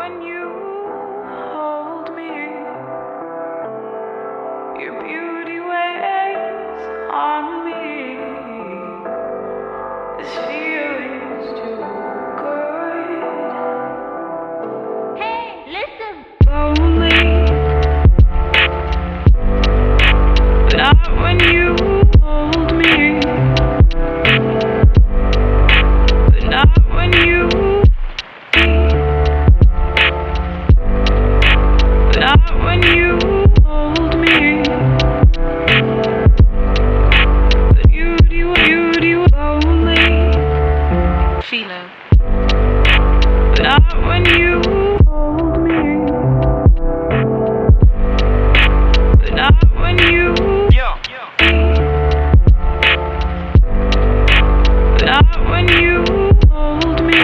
when you hold me. Your beauty weighs on me. This feeling's too good. Hey, listen! Lonely, but not when you hold me. But not when you. But not when you hold me. The beauty, lonely. Philo. But not when you hold me. But not when you. But not when you hold me.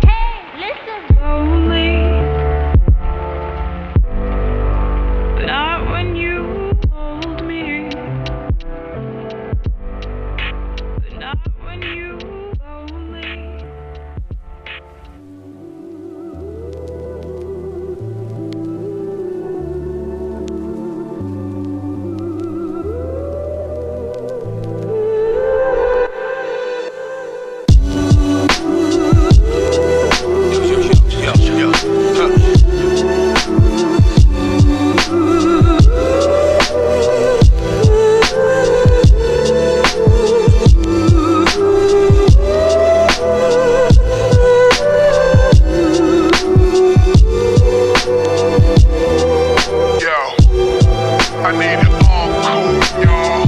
Hey, listen! Lonely. But not when you hold me. But not when you lonely. I need it all cool, y'all.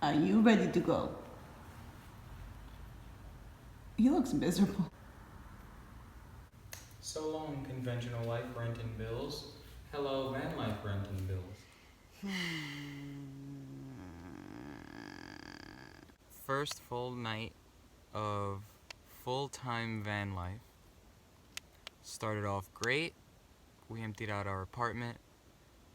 Are you ready to go? He looks miserable. So long, conventional life rent and bills. Hello, van life rent and bills. First full night of full-time van life. Started off great. We emptied out our apartment.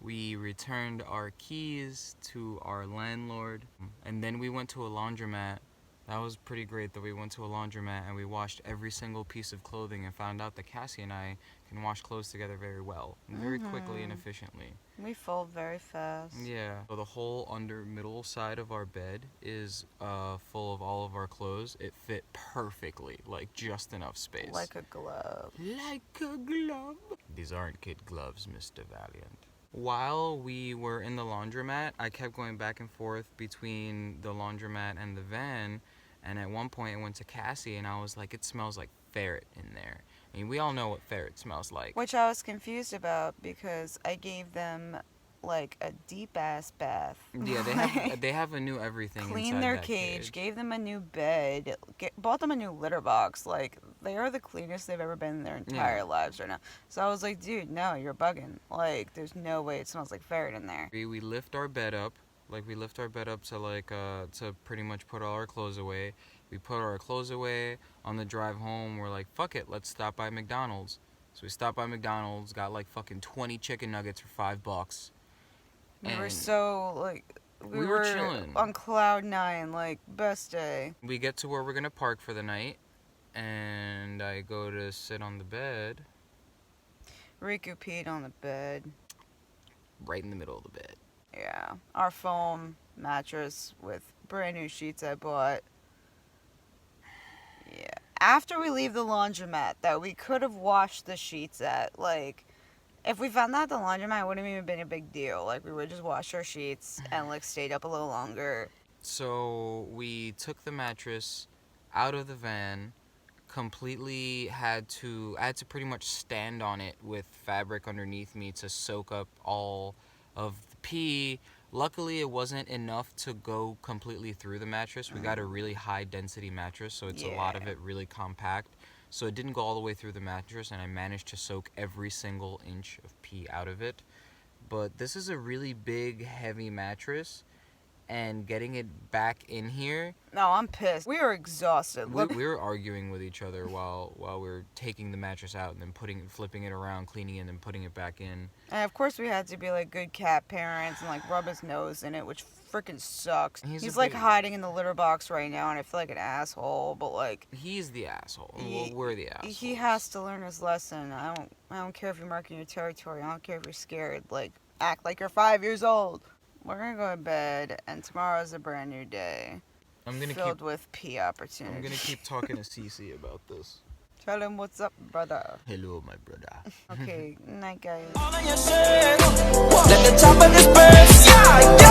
We returned our keys to our landlord. And then we went to a laundromat. That was pretty great that we went to a laundromat and we washed every single piece of clothing and found out that Cassie and I can wash clothes together very well, and very quickly and efficiently. We fold very fast. Yeah. So the whole middle side of our bed is full of all of our clothes. It fit perfectly, like just enough space. Like a glove. Like a glove. These aren't kid gloves, Mr. Valiant. While we were in the laundromat, I kept going back and forth between the laundromat and the van, and at one point I went to Cassie and I was like, it smells like ferret in there. I mean, we all know what ferret smells like. Which I was confused about because I gave them like a deep ass bath. Yeah, they have a new everything. Cleaned inside their that cage, gave them a new bed, bought them a new litter box. Like, they are the cleanest they've ever been in their entire lives right now. So I was like, dude, no, you're bugging. Like, there's no way it smells like ferret in there. We lift our bed up. Like, we lift our bed up to, like, to pretty much put all our clothes away. We put our clothes away. On the drive home, we're like, fuck it, let's stop by McDonald's. So we stopped by McDonald's, got, like, fucking 20 chicken nuggets for $5. We were so, like, we were chilling. On cloud 9, like, best day. We get to where we're gonna park for the night, and I go to sit on the bed. Riku peed on the bed. Right in the middle of the bed. Yeah. Our foam mattress with brand new sheets I bought. Yeah. After we leave the laundromat that we could have washed the sheets at, like, if we found that at the laundromat, it wouldn't have even been a big deal. Like, we would just wash our sheets and, like, stayed up a little longer. So we took the mattress out of the van, completely I had to pretty much stand on it with fabric underneath me to soak up all of the pee. Luckily, it wasn't enough to go completely through the mattress. We got a really high density mattress, so it's a lot of it really compact. So it didn't go all the way through the mattress, and I managed to soak every single inch of pee out of it. But this is a really big, heavy mattress, and getting it back in here... No, I'm pissed. We were exhausted. We were arguing with each other while we were taking the mattress out and then flipping it around, cleaning it, and then putting it back in. And of course we had to be like good cat parents and like rub his nose in it, which freaking sucks. He's like hiding in the litter box right now, and I feel like an asshole, but like... He's the asshole. Well, we're the assholes. He has to learn his lesson. I don't care if you're marking your territory. I don't care if you're scared. Like, act like you're 5 years old. We're gonna go to bed, and tomorrow's a brand new day. Filled with pee opportunities. I'm gonna keep talking to Cece about this. Tell him what's up, brother. Hello, my brother. Okay, night, guys. Let the top of this burst, yeah.